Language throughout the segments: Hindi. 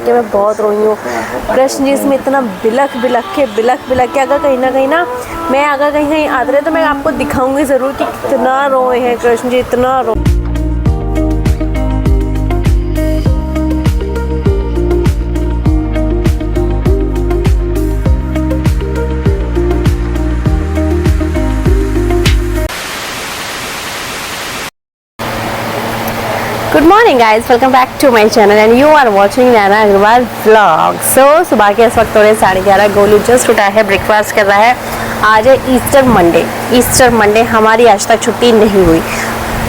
के मैं बहुत रोई हूँ। कृष्ण जी इसमें इतना बिलख बिलख के अगर कहीं ना कहीं ना मैं अगर कहीं आते रहे तो मैं आपको दिखाऊंगी ज़रूर कि कितना रोए हैं कृष्ण जी, इतना रो। Good morning guys, welcome back to my channel and you are watching Naina Agarwal vlog. So सुबह के इस वक्त थोड़े 11:30 गोलू जस्ट उठा है, ब्रेकफास्ट कर रहा है। आज है ईस्टर मंडे। हमारी आज तक छुट्टी नहीं हुई।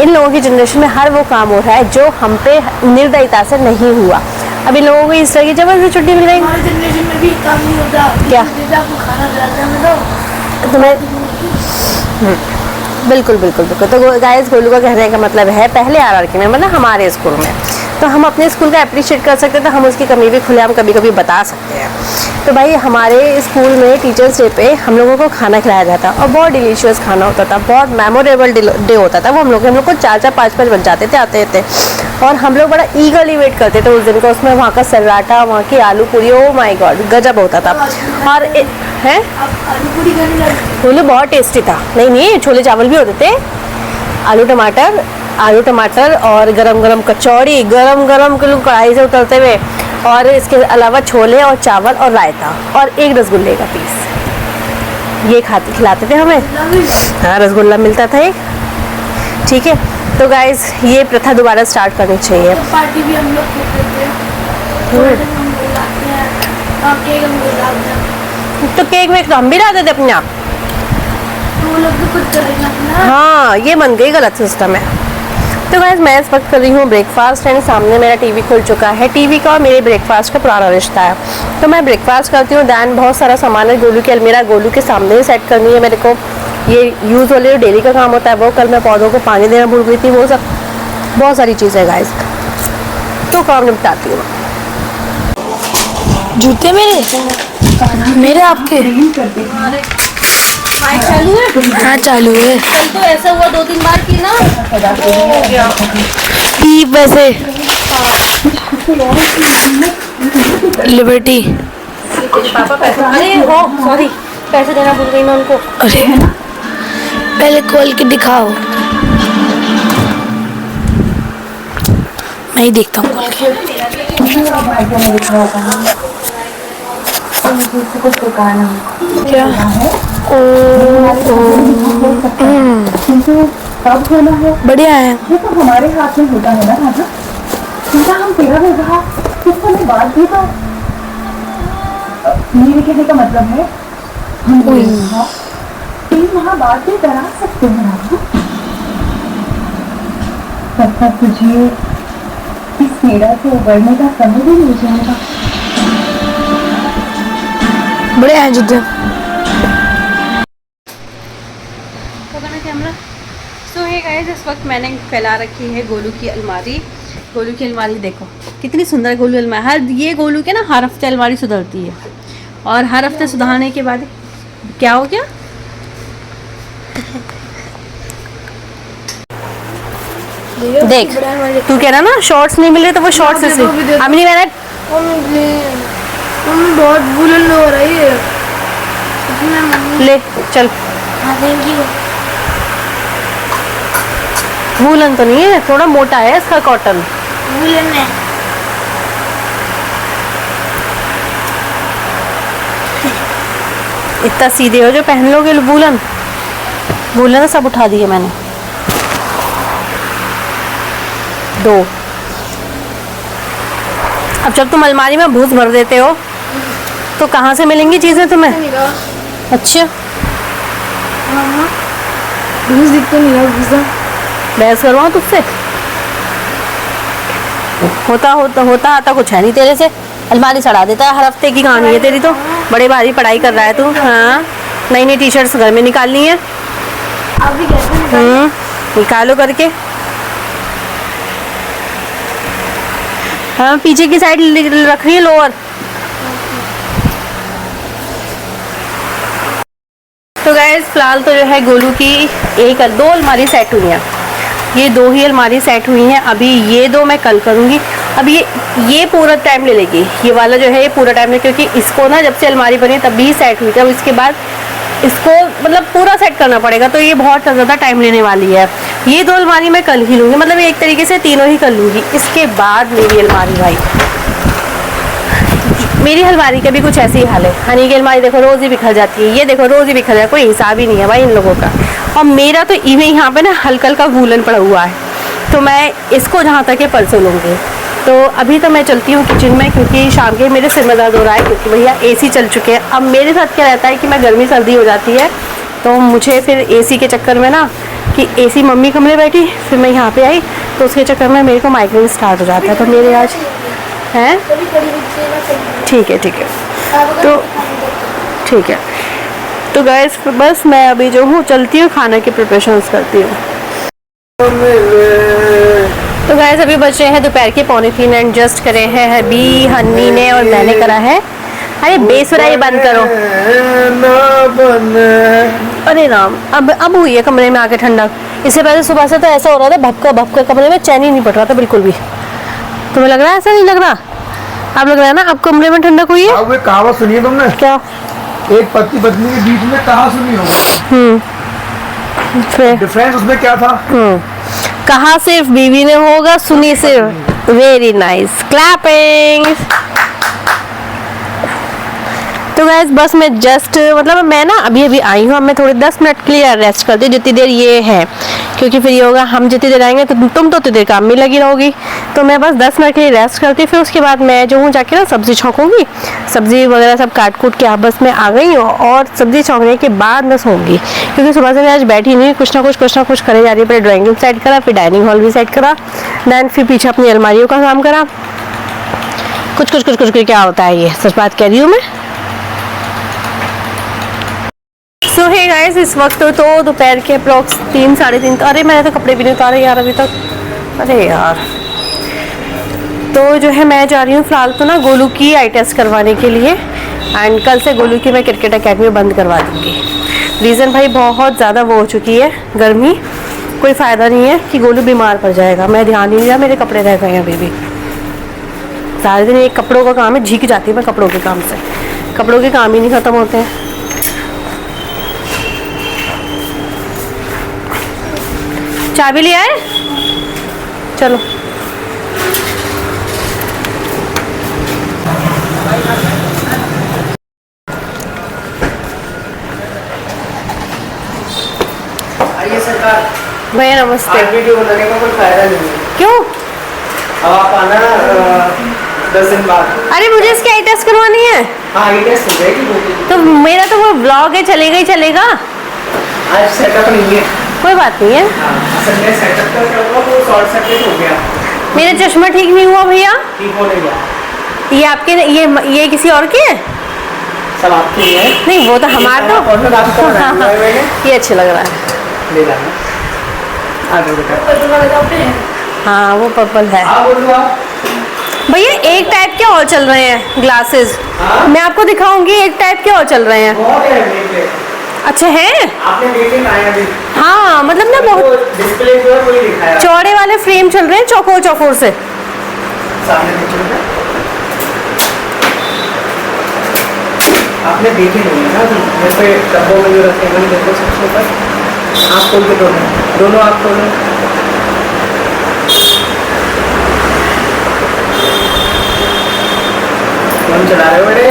इन लोगों की जनरेशन में हर वो काम हो रहा है जो हम पे निर्दयता से नहीं हुआ। अभी लोगों को ईस्टर की जबरदस्ती छुट्टी मिल गई। हमारी जनरेशन में भी काम नहीं होता। क्या खाना खिलाते तुम्हें? बिल्कुल। तो गाइस गोलू का कहने का मतलब है पहले RRK में, मतलब हमारे स्कूल में, तो हम अपने स्कूल का अप्रिशिएट कर सकते हैं, तो हम उसकी कमी भी खुलेआम कभी बता सकते हैं। तो भाई हमारे स्कूल में टीचर्स डे पे हम लोगों को खाना खिलाया जाता और बहुत डिलीशियस खाना होता था, बहुत मेमोरेबल डे होता था वो। हम लोग को 4-4 5-5 बज जाते थे आते थे, और हम लोग बड़ा ईगरली वेट करते थे उस दिन का। उसमें वहाँ का सर्राटा, वहाँ की आलू पूरी, ओ माय गॉड गजब होता था। और हैं गोलू बहुत टेस्टी था। नहीं छोले चावल भी होते थे, आलू टमाटर और गरम कचौड़ी, गरम कढ़ाई से उतरते हुए, और इसके अलावा छोले और चावल और रायता और एक रसगुल्ले का पीस, ये खिलाते थे हमें। हाँ, रसगुल्ला मिलता था एक। ठीक है, तो गाइज ये प्रथा दोबारा स्टार्ट करनी चाहिए। पार्टी भी हम लोग तो केक वेक तो हम भी लाते थे अपने आप, वो लोग तो कुछ करेंगे अपना। हाँ, ये बन गई गलत सिस्टम है। तो गाइस मैं इस वक्त कर रही हूँ ब्रेकफास्ट एंड सामने मेरा टीवी खुल चुका है। टीवी का और मेरे ब्रेकफास्ट का पुराना रिश्ता है, तो मैं ब्रेकफास्ट करती हूँ। दैन बहुत सारा सामान है गोलू की अलमीरा गोलू के सामने ही सेट करनी है मेरे को। ये यूज़ वाले जो डेली का काम होता है वो, कल मैं पौधों को पानी देना भूल गई थी, वो सब बहुत सारी चीज़ें है गाइस, तो काम निपटाती हूँ। जूते मेरे आपके चालू है? हाँ चालू है। कल तो ऐसा हुआ 2-3 बार की ना, हो गया वैसे लिबर्टी। पापा पैसे, अरे हो सॉरी, पैसे देना भूल गई मैं उनको। अरे पहले खोल के दिखाओ, मैं ही देखता हूँ खोल के। क्या? बढ़िया है। ये तो हमारे हाथ में होता है ना राजा, सीधा हम तेरा भी रहा, किसको ने बात भी तो। मेरे कहने का मतलब है हम वहाँ बात भी करा सकते हैं राजा, तब तक तुझे इस पीड़ा से उबरने का समय भी मिल जाएगा। बढ़िया है जूते। कैमरा। सो है गाइस, इस वक्त मैंने फैला रखी है गोलू की अलमारी। देखो कितनी सुंदर गोलू अलमारी। ये गोलू के ना हर हफ्ते अलमारी सुधरती है, और हर हफ्ते सुधारने के बाद क्या हो गया, देख तू कह रहा ना शॉर्ट्स नहीं मिले, तो वो शॉर्ट्स इसलिए अब नहीं मैंने बहुत बुलंद हो रही है। ले चल। Thank you. वूलन तो नहीं है, थोड़ा मोटा है इसका कॉटन। वूलन है। इतना सीधे हो जो पहन लोगे वूलन तो सब उठा दिए मैंने। 2 अब जब तुम अलमारी में भूस भर देते हो तो कहाँ से मिलेंगी चीजें तुम्हें? अच्छा भूस दिखता नहीं है। भूसा बहस करवाऊँ तुझसे? होता आता कुछ है नहीं तेरे से, अलमारी सड़ा देता है। हर हफ्ते की कहानी है तेरी तो। बड़े भारी पढ़ाई कर रहा है तू। हाँ, नई टी-शर्ट्स घर में निकालनी है। आप भी कहते हैं निकालो करके। हाँ, पीछे की साइड रख रही है लोअर। तो गाइस फिलहाल तो जो है गोलू की 2 अलमारी सेट हुई हैं। ये 2 ही अलमारी सेट हुई हैं अभी। ये 2 मैं कल करूँगी, अब ये पूरा टाइम ले लेगी, ये वाला जो है ये पूरा टाइम ले, क्योंकि इसको ना जब से अलमारी बनी तब भी सेट हुई थी, अब इसके बाद इसको मतलब पूरा सेट करना पड़ेगा, तो ये बहुत ज़्यादा टाइम लेने वाली है। ये 2 अलमारी मैं कल ही लूँगी, मतलब एक तरीके से तीनों ही कल लूँगी। इसके बाद मेरी अलमारी भाई, मेरी अलमारी का भी कुछ ऐसे ही हाल है। हनी की अलमारी देखो रोज़ ही बिखर जाती है, ये देखो रोज़ ही बिखर जाती है, कोई हिसाब ही नहीं है भाई इन लोगों का। और मेरा तो इवन यहाँ पे ना हल्का हल्का वूलन पड़ा हुआ है, तो मैं इसको जहाँ तक है परसों लूँगी। तो अभी तो मैं चलती हूँ किचन में, क्योंकि शाम के मेरे सिर में दर्द हो रहा है, क्योंकि भैया एसी चल चुके हैं। अब मेरे साथ क्या रहता है कि मैं गर्मी सर्दी हो जाती है, तो मुझे फिर एसी के चक्कर में ना, कि एसी मम्मी कमरे बैठी, फिर मैं यहाँ पे आई, तो उसके चक्कर में मेरे को माइग्रेन स्टार्ट हो जाता है। तो मेरे आज हैं, ठीक है तो ठीक है। तो गाइस बस मैं अभी जो हूँ चलती हूँ, खाने की प्रिपरेशंस करती हूँ। तो गाइस अभी बच रहे हैं दोपहर के 2:45 एंड जस्ट करे हैं अभी हनी ने और मैंने करा है। अरे बेसुराई बंद करो। अरे राम, अब हुई है कमरे में आके ठंडक। इससे पहले सुबह से तो ऐसा हो रहा था भपका भपका, कमरे में चैन ही नहीं पड़ रहा था बिल्कुल भी। तुम्हें लग रहा है ऐसा? नहीं लग रहा? अब लग रहा है ना अब कमरे में ठंडक हुई है। अब एक कहावत सुनी है तुमने? क्या? एक पति पत्नी के बीच में कहा सुनी होगी, फिर डिफरेंस उसमें क्या था? कहा सिर्फ बीवी ने होगा, सुनी सिर्फ। Very nice, clapping. तो गैस बस मैं जस्ट मतलब मैं ना अभी आई हूँ। अब मैं थोड़ी 10 मिनट के लिए रेस्ट करती हूँ, जितनी देर ये है, क्योंकि फिर ये होगा हम जितनी देर आएंगे तो तुम तो उतनी देर काम में लगी रहोगी। तो मैं बस 10 मिनट के लिए रेस्ट करती हूँ, फिर उसके बाद मैं जो हूँ जाके ना सब्ज़ी छौंकूँगी। सब्ज़ी वगैरह सब काट कूट के आप बस मैं आ गई हूँ, और सब्ज़ी छौंकने के बाद मैं सोऊंगी, क्योंकि सुबह से मैं आज बैठी नहीं, कुछ ना कुछ करे जा रही है। पहले ड्राइंग रूम सेट करा, फिर डाइनिंग हॉल भी सेट करा, दैन फिर पीछे अपनी अलमारियों का काम करा। कुछ क्या होता है ये, सच बात कह रही हूँ मैं। सो हे गाइस, इस वक्त तो दोपहर के अप्रॉक्स 3 साढ़े 3। अरे मैंने तो कपड़े भी नहीं उतारे यार अभी तक। अरे यार, तो जो है मैं जा रही हूँ फ़िलहाल तो ना गोलू की आई टेस्ट करवाने के लिए, एंड कल से गोलू की मैं क्रिकेट एकेडमी बंद करवा दूँगी। रीज़न भाई बहुत ज़्यादा वो हो चुकी है गर्मी, कोई फ़ायदा नहीं है कि गोलू बीमार पड़ जाएगा। मैं ध्यान नहीं दिया, मेरे कपड़े रह गए हैं अभी भी। सारे दिन एक कपड़ों का काम है, झीक जाती है मैं कपड़ों के काम से। कपड़ों के काम ही नहीं ख़त्म होते हैं। चाबी ले आए? चलो आइए सरकार। भैया नमस्ते। आज वीडियो बनाने का कोई फायदा नहीं है। क्यों? अब आप आना 10 दिन बाद। अरे मुझे इसकी आई टेस्ट करवानी है। हाँ ये टेस्ट हो जाएगी। तो मेरा तो वो ब्लॉग है, चलेगा ही चलेगा। आज सेटअप नहीं है। कोई बात नहीं है। असल में सेटअप का क्या हुआ, वो शॉर्ट सर्किट हो गया। मेरा चश्मा ठीक नहीं हुआ भैया। ठीक होने गया। ये आपके, ये किसी और के है? सब आपके ही है। नहीं वो तो हमारा तो। और मैं आपको बनाया है मैंने। ये अच्छा लग रहा है। ले जाना। आ जाओ बेटा। हाँ वो पर्पल है। हाँ बोलो आप। भैया एक टाइप के और चल रहे हैं ग्लासेस। हाँ? मैं आपको दिखाऊंगी, एक टाइप के और चल रहे हैं। बहुत है मेरे। अच्छे हैं? आपने देखे आया भी? हाँ मतलब ना बहुत डिस्प्ले जो है वही दिखाया। चौड़े वाले फ्रेम चल रहे हैं, चौकोर से। सामने देखिए, आपने देखे नहीं है ना मेरे पे डब्बों में जो रखे हैं, देखो सबसे ऊपर आप खोल के दोनों आप खोलो। फोन चला रहे हो बड़े?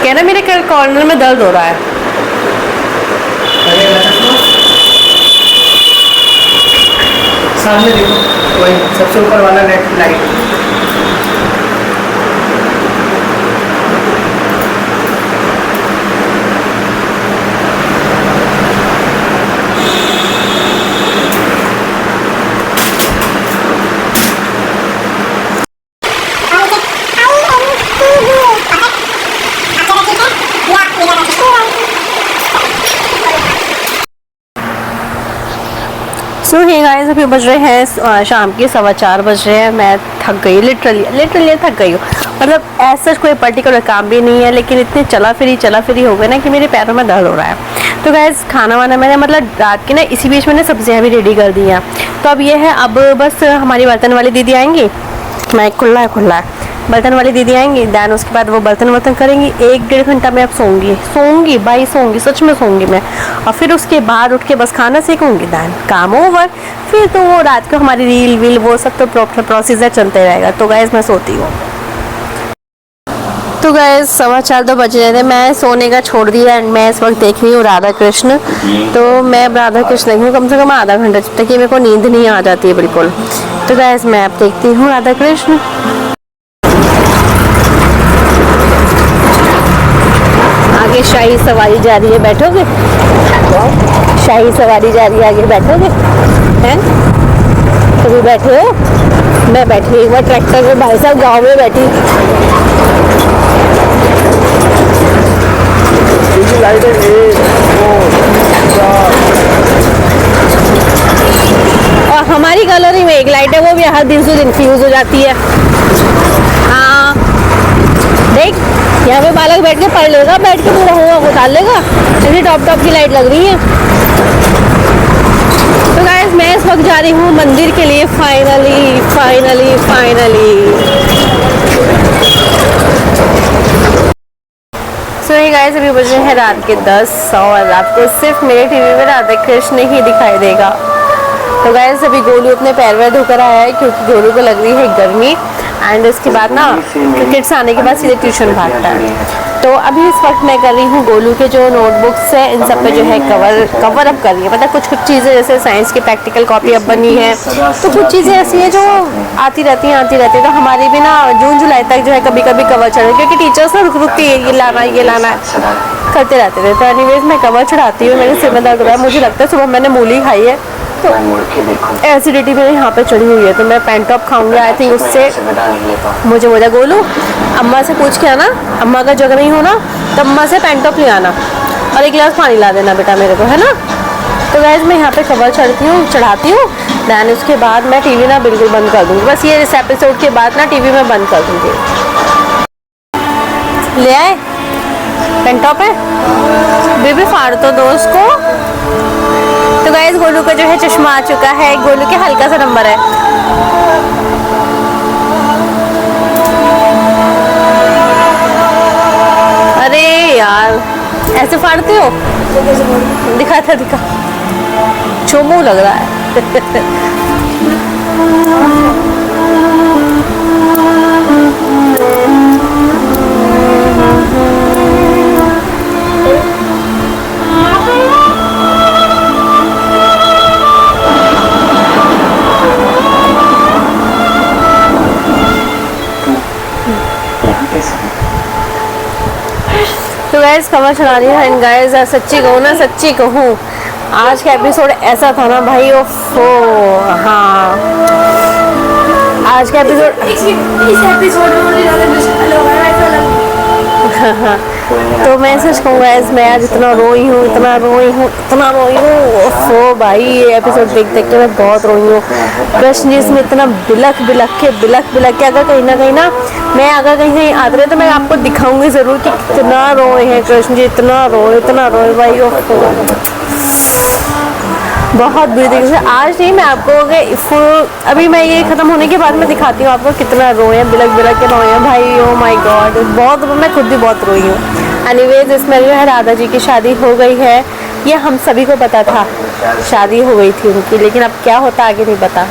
कह रहे मेरे कॉर्नर में दर्द हो रहा है। सामने देखो, वही सबसे ऊपर वाला नेट लाइट। सो हे गाइस, अभी बज रहे हैं शाम के 4:15 बज रहे हैं। मैं थक गई, लिटरली थक गई हूँ। मतलब ऐसा कोई पर्टिकुलर काम भी नहीं है, लेकिन इतने चला फिरी हो गए ना कि मेरे पैरों में दर्द हो रहा है। तो गैस खाना वाना मैंने मतलब रात की ना इसी बीच मैंने सब्जियां भी रेडी कर दी हैं। तो अब ये है, अब बस हमारी बर्तन वाली दीदी आएंगी, मैं खुला है बर्तन वाली दीदी आएंगी, दैन उसके बाद वो बर्तन करेंगी। 1-1.5 घंटा मैं अब सोऊंगी भाई, सच में सोऊंगी मैं। और फिर उसके बाद उठ के बस खाना सेकूंगी, दैन काम ओवर। फिर तो वो रात को हमारी रील वील वो सब तो प्रोसीजर चलते रहेगा। तो गैस मैं सोती हूँ। तो गैस 4:15 तो बज रहे थे, मैं सोने का छोड़ दिया एंड मैं इस वक्त देख रही हूँ राधा कृष्ण। तो मैं अब राधा कृष्ण देखी हूँ कम से कम आधा घंटा, जब तक कि मेरे को नींद नहीं आ जाती है बिल्कुल। तो गैस मैं अब देखती हूँ राधा कृष्ण। आगे शाही सवारी जा रही है, बैठोगे? शाही सवारी जा रही है, आगे बैठोगे? हैं? कभी बैठे हो? मैं बैठी एक बार ट्रैक्टर में, भाई साहब गाँव में बैठी। और हमारी कॉलोनी में एक लाइट है, वो भी हर दिन से दिन फ्यूज हो जाती है। हाँ देख, यहाँ पे बालक बैठ के पढ़ लेगा, बैठ के पूरा हुआ वो डाल लेगा। ऐसी टॉप की लाइट लग रही है। तो गाइस मैं इस वक्त जा रही हूँ मंदिर के लिए, फाइनली। सो ये गाइस अभी बज रहे हैं रात के 10 और आपको सिर्फ मेरे टीवी में राधा कृष्ण ही दिखाई देगा। तो गाइस अभी गोलू अपने पैर वैर धोकर आया है, क्योंकि गोलू को लग रही है गर्मी। एंड इसके बाद ना क्रिकेट से आने के बाद सीधे ट्यूशन भागता है। तो अभी इस वक्त मैं कर रही हूँ गोलू के जो नोटबुक्स है इन सब पे जो है कवर अप कर रही है। मतलब कुछ चीज़ें जैसे साइंस की प्रैक्टिकल कॉपी अब बनी है, तो कुछ चीज़ें ऐसी हैं जो आती रहती हैं। तो हमारी भी ना जून जुलाई तक जो है कभी कभी कवर चढ़े, क्योंकि टीचर्स ना रुकती है ये लाना करते रहते थे। तो एनीवेज मैं कवर चढ़ाती हूँ। मेरे सिर में दर्द हो रहा है, मुझे लगता है सुबह मैंने मूली खाई है तो एसिडिटी मेरे यहाँ पे चढ़ी हुई है। तो मैं पेन टॉप खाऊंगी, आई थिंक उससे मुझे हो जाए। गोलू अम्मा से पूछ के आना, अम्मा का जग नहीं हो ना तो अम्मा से पेन टॉप ले आना और 1 गिलास पानी ला देना बेटा मेरे को, है ना। तो वैसे मैं यहाँ पे कवर चढ़ाती हूँ। दैन उसके बाद मैं टीवी ना बिल्कुल बंद कर दूँगी। बस ये इस एपिसोड के बाद ना टीवी में बंद कर दूँगी। ले आए पेन टॉप है, बेबी फाड़ तो दो उसको। तो गाइस गोलू का जो है चश्मा आ चुका है, गोलू के हल्का सा नंबर है। अरे यार ऐसे फाड़ते हो, दिखा चोमू लग रहा है। तो गैस कवर चला रही है। एंड गैस सच्ची कहूँ आज का एपिसोड ऐसा था ना भाई, ओफो। हाँ आज का एपिसोड इस एपिसोड में मुझे ज़्यादा डिस्टर्ब हो रहा है, ऐसा लग तो मैं सच कहूँ गैस मैं आज इतना रोई हूँ। ओफो भाई ये एपिसोड देख के मैं बहुत रोई हूँ। कृष्ण जी इसमें इतना बिलख के अगर कहीं ना मैं अगर कहीं आते रहे तो मैं आपको दिखाऊंगी जरूर कि कितना रोए हैं कृष्ण जी, इतना रोए भाई। ओफो बहुत बुरी तरीके से। आज नहीं मैं आपको फुल अभी मैं ये खत्म होने के बाद मैं दिखाती हूँ आपको कितना रोए हैं, बिलख के रोए हैं भाई। ओ माय गॉड बहुत, मैं खुद भी बहुत रोई हूँ। एनीवेज इसमें जो है राधा जी की शादी हो गई है, ये हम सभी को पता था शादी हो गई थी उनकी, लेकिन अब क्या होता आगे नहीं पता।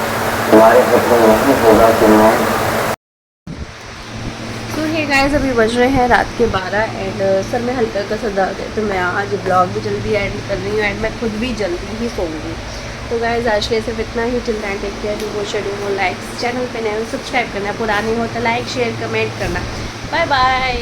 तो ये गाइस अभी बज रहे हैं रात के 12 एंड सर में हल्का सा दर्द है। तो मैं आज ब्लॉग भी जल्दी एंड कर रही हूँ एंड मैं खुद भी जल्दी ही सोऊंगी। तो गाइस आज के सिर्फ इतना ही। Till then take care, do schedule like, channel पे नए हो सब्सक्राइब करना, पुरानी हो तो लाइक शेयर कमेंट करना। Bye bye.